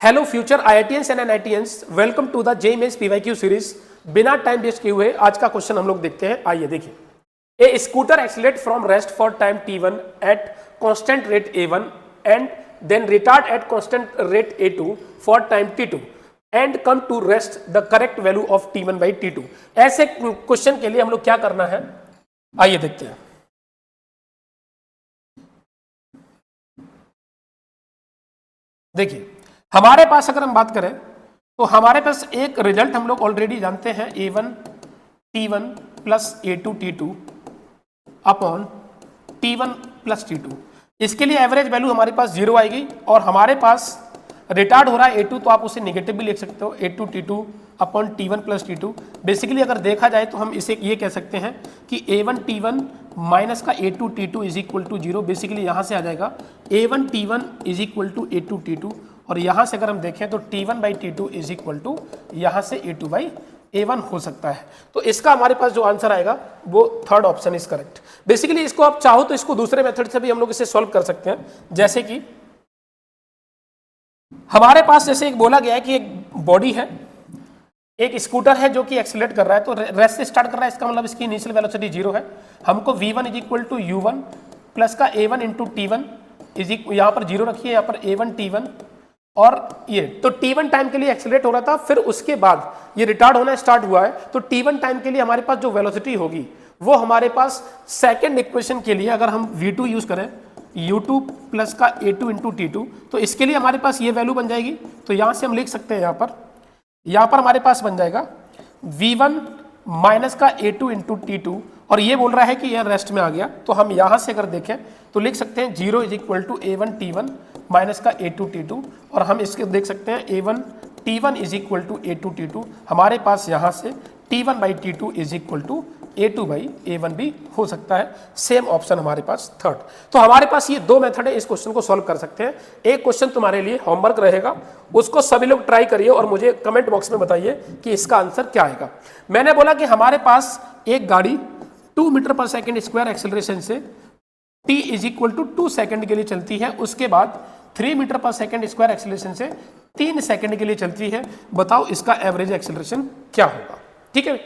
Hello future IITians and NITians, welcome to the JEE mains PYQ series. बिना time waste किए हुए आज का क्वेश्चन हम लोग देखते हैं। आइए देखिए। A scooter accelerate from rest for time t1 at constant rate a1 and then retard at constant rate a2 for time t2 and come to rest the correct value of t1 by t2। ऐसे question के लिए हम लोग क्या करना है, आइए देखते हैं। देखिए, हमारे पास अगर हम बात करें तो हमारे पास एक रिजल्ट हम लोग ऑलरेडी जानते हैं, a1 t1 plus a2 t2 upon t1 plus t2। इसके लिए एवरेज वैल्यू हमारे पास 0 आएगी और हमारे पास रिटार्ड हो रहा है a2, तो आप उसे निगेटिव भी लिख सकते हो, a2 t2 upon t1 plus t2। Basically अगर देखा जाए तो हम इसे ये कह सकते हैं कि a1 t1 माइनस का a2 t2 is equal to 0। Basically यहाँ से आ जाएगा a1 t1 is equal to a2 t2, और यहाँ से अगर हम देखें तो t1 by t2 is equal to यहाँ से a2 बाई a1 हो सकता है। तो इसका हमारे पास जो आंसर आएगा वो third option is correct. Basically इसको आप चाहो तो इसको दूसरे मेथड से भी हम लोग इसे सॉल्व कर सकते हैं। जैसे कि हमारे पास जैसे एक बोला गया है कि एक बॉडी है, एक स्कूटर है जो कि एक्सीलरेट कर रहा है, तो रेस्ट से स्टार्ट कर रहा है, इसका मतलब इसकी इनिशियल वेलोसिटी 0 है। हमको v1 is equal to u1 plus का a1 इंटू t1 इज यहाँ पर 0 रखिए, यहाँ पर a1 t1 और ये तो t1 टाइम के लिए एक्सीलरेट हो रहा था, फिर उसके बाद ये रिटार्ड होना स्टार्ट हुआ है। तो t1 टाइम के लिए हमारे पास जो वेलोसिटी होगी वो हमारे पास सेकेंड इक्वेशन के लिए अगर हम v2 यूज करें, u2 प्लस का a2 इंटू t2, तो इसके लिए हमारे पास ये वैल्यू बन जाएगी। तो यहाँ से हम लिख सकते हैं, यहाँ पर हमारे पास बन जाएगा v1 माइनस का a2 इंटू t2, और ये बोल रहा है कि यह रेस्ट में आ गया। तो हम यहाँ से अगर देखें तो लिख सकते हैं 0 is equal to a1 t1 minus का a2 t2, और हम इसके देख सकते हैं a1 t1 is equal to a2 t2। हमारे पास यहाँ से t1 by t2 is equal to a2 by a1 भी हो सकता है। सेम ऑप्शन हमारे पास थर्ड। तो हमारे पास ये दो मेथड है, इस क्वेश्चन को सॉल्व कर सकते हैं। एक क्वेश्चन तुम्हारे लिए होमवर्क रहेगा, उसको सभी लोग ट्राई करिए और मुझे कमेंट बॉक्स में बताइए कि इसका आंसर क्या आएगा। मैंने बोला कि हमारे पास एक गाड़ी 2 metre per second square acceleration से t is equal to 2 second के लिए चलती है, उसके बाद 3 metre per second square acceleration से 3 सेकेंड के लिए चलती है। बताओ इसका एवरेज एक्सेलरेशन क्या होगा। ठीक है।